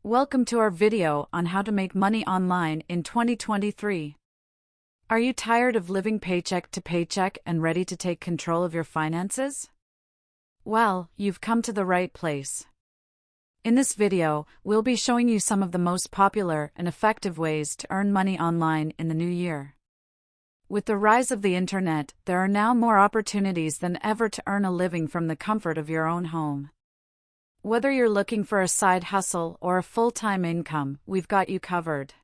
Welcome to our video on how to make money online in 2023. Are you tired of living paycheck to paycheck and ready to take control of your finances? Well, you've come to the right place. In this video, we'll be showing you some of the most popular and effective ways to earn money online in the new year. With the rise of the internet, there are now more opportunities than ever to earn a living from the comfort of your own home. Whether you're looking for a side hustle or a full-time income, we've got you covered.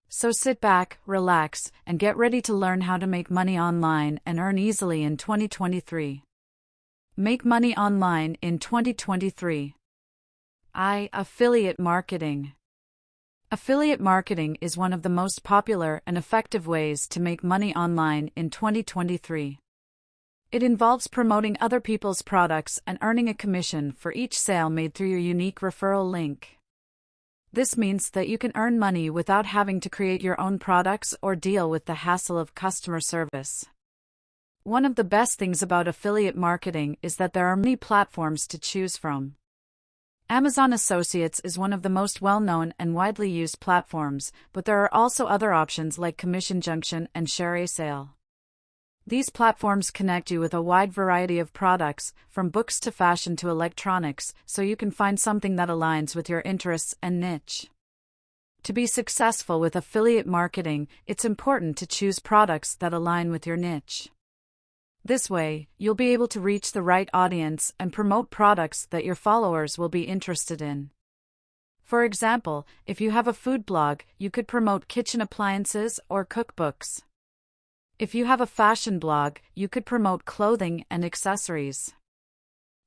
So sit back, relax, and get ready to learn how to make money online and earn easily in 2023. Make money online in 2023. Affiliate marketing. Affiliate marketing is one of the most popular and effective ways to make money online in 2023. It involves promoting other people's products and earning a commission for each sale made through your unique referral link. This means that you can earn money without having to create your own products or deal with the hassle of customer service. One of the best things about affiliate marketing is that there are many platforms to choose from. Amazon Associates is one of the most well-known and widely used platforms, but there are also other options like Commission Junction and ShareASale. These platforms connect you with a wide variety of products, from books to fashion to electronics, so you can find something that aligns with your interests and niche. To be successful with affiliate marketing, it's important to choose products that align with your niche. This way, you'll be able to reach the right audience and promote products that your followers will be interested in. For example, if you have a food blog, you could promote kitchen appliances or cookbooks. If you have a fashion blog, you could promote clothing and accessories.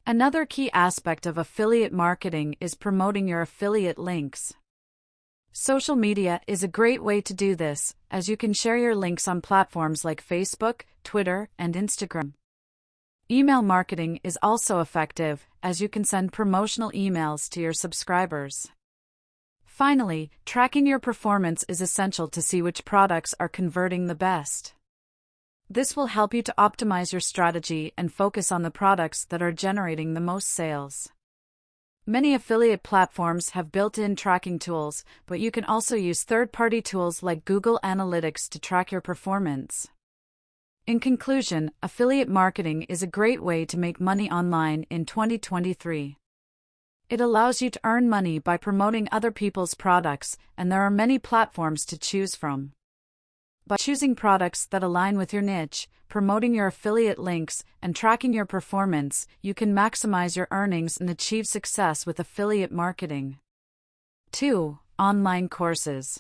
Another key aspect of affiliate marketing is promoting your affiliate links. Social media is a great way to do this, as you can share your links on platforms like Facebook, Twitter, and Instagram. Email marketing is also effective, as you can send promotional emails to your subscribers. Finally, tracking your performance is essential to see which products are converting the best. This will help you to optimize your strategy and focus on the products that are generating the most sales. Many affiliate platforms have built-in tracking tools, but you can also use third-party tools like Google Analytics to track your performance. In conclusion, affiliate marketing is a great way to make money online in 2023. It allows you to earn money by promoting other people's products, and there are many platforms to choose from. By choosing products that align with your niche, promoting your affiliate links, and tracking your performance, you can maximize your earnings and achieve success with affiliate marketing. 2. Online courses.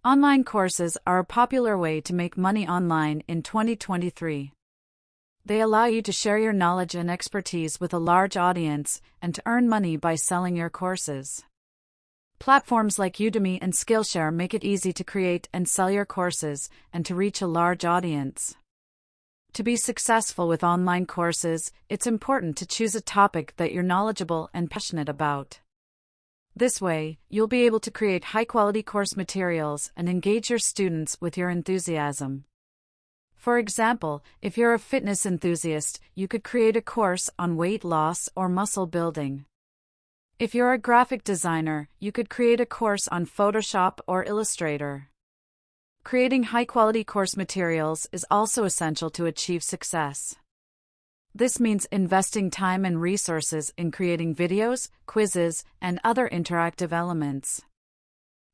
Online courses are a popular way to make money online in 2023. They allow you to share your knowledge and expertise with a large audience and to earn money by selling your courses. Platforms like Udemy and Skillshare make it easy to create and sell your courses and to reach a large audience. To be successful with online courses, it's important to choose a topic that you're knowledgeable and passionate about. This way, you'll be able to create high-quality course materials and engage your students with your enthusiasm. For example, if you're a fitness enthusiast, you could create a course on weight loss or muscle building. If you're a graphic designer, you could create a course on Photoshop or Illustrator. Creating high-quality course materials is also essential to achieve success. This means investing time and resources in creating videos, quizzes, and other interactive elements.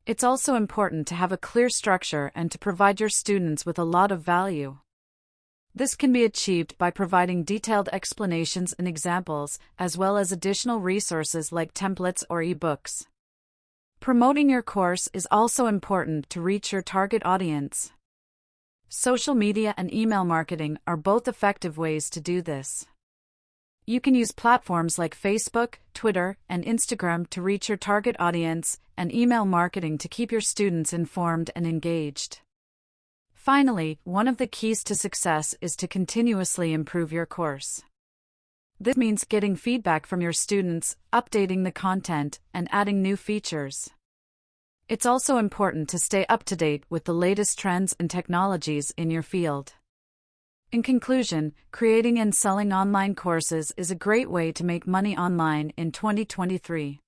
It's also important to have a clear structure and to provide your students with a lot of value. This can be achieved by providing detailed explanations and examples, as well as additional resources like templates or ebooks. Promoting your course is also important to reach your target audience. Social media and email marketing are both effective ways to do this. You can use platforms like Facebook, Twitter, and Instagram to reach your target audience, and email marketing to keep your students informed and engaged. Finally, one of the keys to success is to continuously improve your course. This means getting feedback from your students, updating the content, and adding new features. It's also important to stay up to date with the latest trends and technologies in your field. In conclusion, creating and selling online courses is a great way to make money online in 2023.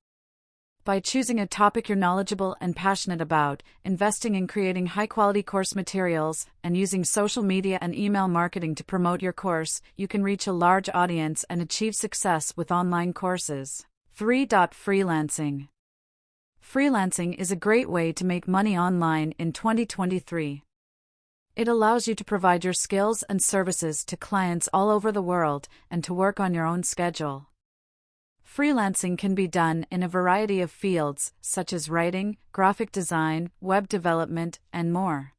By choosing a topic you're knowledgeable and passionate about, investing in creating high-quality course materials, and using social media and email marketing to promote your course, you can reach a large audience and achieve success with online courses. 3. Freelancing. Freelancing is a great way to make money online in 2023. It allows you to provide your skills and services to clients all over the world and to work on your own schedule. Freelancing can be done in a variety of fields, such as writing, graphic design, web development, and more.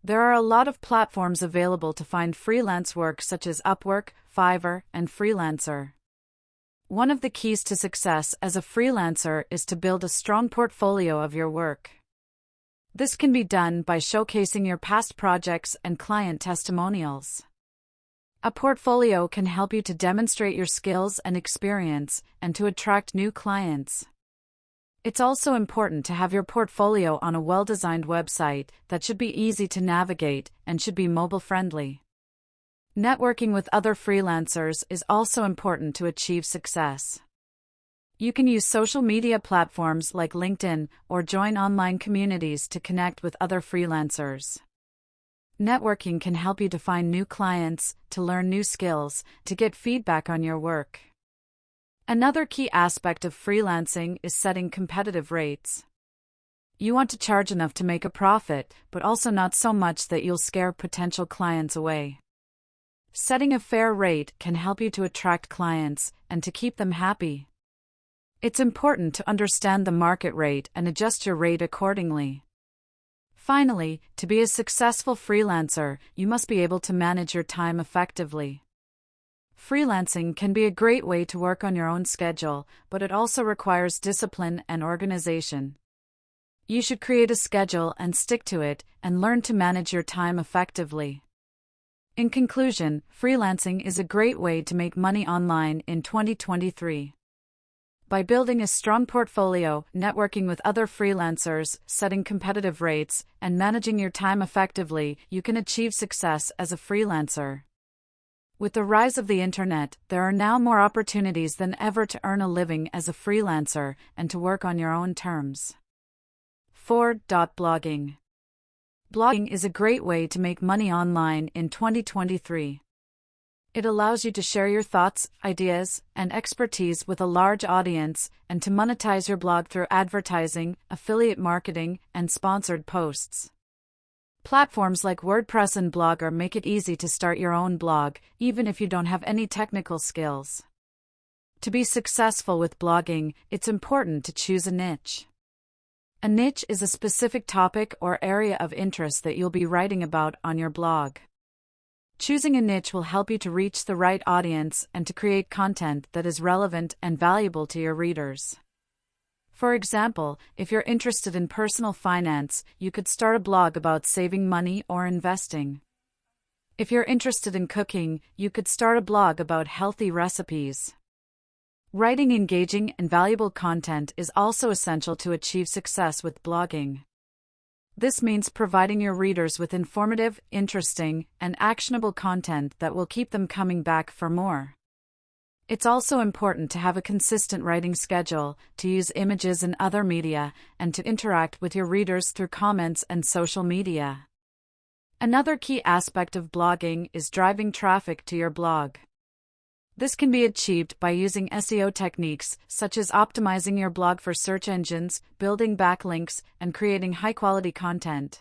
There are a lot of platforms available to find freelance work such as Upwork, Fiverr, and Freelancer. One of the keys to success as a freelancer is to build a strong portfolio of your work. This can be done by showcasing your past projects and client testimonials. A portfolio can help you to demonstrate your skills and experience and to attract new clients. It's also important to have your portfolio on a well-designed website that should be easy to navigate and should be mobile-friendly. Networking with other freelancers is also important to achieve success. You can use social media platforms like LinkedIn or join online communities to connect with other freelancers. Networking can help you to find new clients, to learn new skills, to get feedback on your work. Another key aspect of freelancing is setting competitive rates. You want to charge enough to make a profit, but also not so much that you'll scare potential clients away. Setting a fair rate can help you to attract clients and to keep them happy. It's important to understand the market rate and adjust your rate accordingly. Finally, to be a successful freelancer, you must be able to manage your time effectively. Freelancing can be a great way to work on your own schedule, but it also requires discipline and organization. You should create a schedule and stick to it, and learn to manage your time effectively. In conclusion, freelancing is a great way to make money online in 2023. By building a strong portfolio, networking with other freelancers, setting competitive rates, and managing your time effectively, you can achieve success as a freelancer. With the rise of the internet, there are now more opportunities than ever to earn a living as a freelancer and to work on your own terms. 4. Blogging. Blogging is a great way to make money online in 2023. It allows you to share your thoughts, ideas, and expertise with a large audience and to monetize your blog through advertising, affiliate marketing, and sponsored posts. Platforms like WordPress and Blogger make it easy to start your own blog, even if you don't have any technical skills. To be successful with blogging, it's important to choose a niche. A niche is a specific topic or area of interest that you'll be writing about on your blog. Choosing a niche will help you to reach the right audience and to create content that is relevant and valuable to your readers. For example, if you're interested in personal finance, you could start a blog about saving money or investing. If you're interested in cooking, you could start a blog about healthy recipes. Writing engaging and valuable content is also essential to achieve success with blogging. This means providing your readers with informative, interesting, and actionable content that will keep them coming back for more. It's also important to have a consistent writing schedule, to use images and other media, and to interact with your readers through comments and social media. Another key aspect of blogging is driving traffic to your blog. This can be achieved by using SEO techniques, such as optimizing your blog for search engines, building backlinks, and creating high-quality content.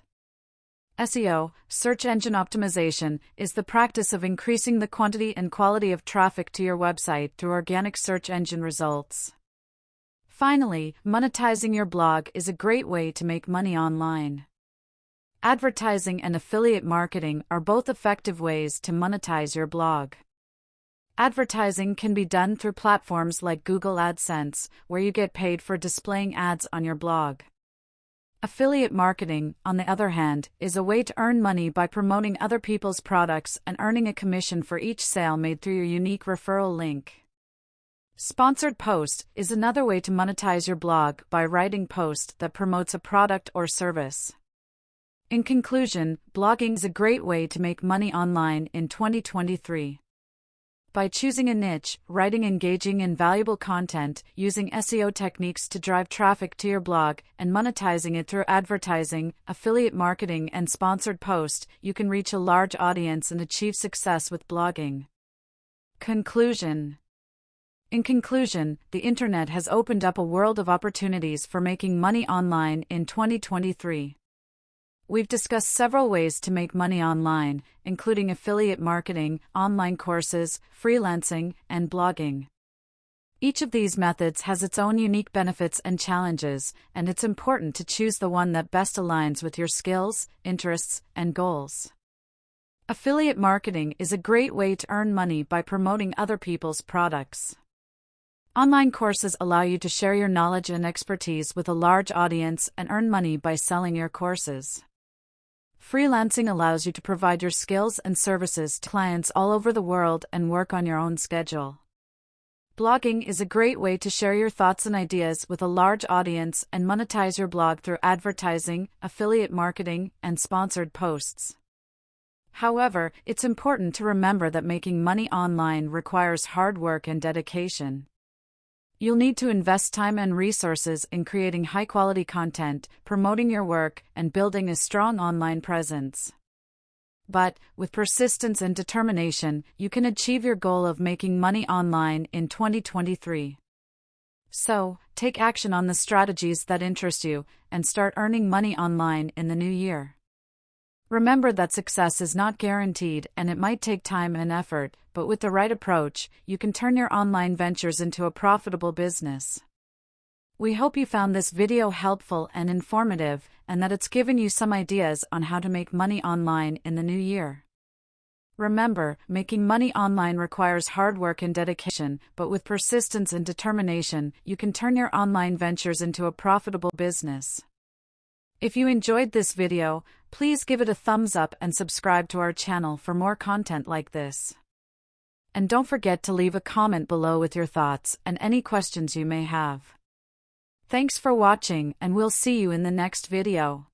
SEO, search engine optimization, is the practice of increasing the quantity and quality of traffic to your website through organic search engine results. Finally, monetizing your blog is a great way to make money online. Advertising and affiliate marketing are both effective ways to monetize your blog. Advertising can be done through platforms like Google AdSense, where you get paid for displaying ads on your blog. Affiliate marketing, on the other hand, is a way to earn money by promoting other people's products and earning a commission for each sale made through your unique referral link. Sponsored post is another way to monetize your blog by writing post that promotes a product or service. In conclusion, blogging is a great way to make money online in 2023. By choosing a niche, writing engaging and valuable content, using SEO techniques to drive traffic to your blog, and monetizing it through advertising, affiliate marketing, and sponsored posts, you can reach a large audience and achieve success with blogging. Conclusion. In conclusion, the internet has opened up a world of opportunities for making money online in 2023. We've discussed several ways to make money online, including affiliate marketing, online courses, freelancing, and blogging. Each of these methods has its own unique benefits and challenges, and it's important to choose the one that best aligns with your skills, interests, and goals. Affiliate marketing is a great way to earn money by promoting other people's products. Online courses allow you to share your knowledge and expertise with a large audience and earn money by selling your courses. Freelancing allows you to provide your skills and services to clients all over the world and work on your own schedule. Blogging is a great way to share your thoughts and ideas with a large audience and monetize your blog through advertising, affiliate marketing, and sponsored posts. However, it's important to remember that making money online requires hard work and dedication. You'll need to invest time and resources in creating high-quality content, promoting your work, and building a strong online presence. But, with persistence and determination, you can achieve your goal of making money online in 2023. So, take action on the strategies that interest you, and start earning money online in the new year. Remember that success is not guaranteed and it might take time and effort, but with the right approach, you can turn your online ventures into a profitable business. We hope you found this video helpful and informative, and that it's given you some ideas on how to make money online in the new year. Remember, making money online requires hard work and dedication, but with persistence and determination, you can turn your online ventures into a profitable business. If you enjoyed this video, please give it a thumbs up and subscribe to our channel for more content like this. And don't forget to leave a comment below with your thoughts and any questions you may have. Thanks for watching, and we'll see you in the next video.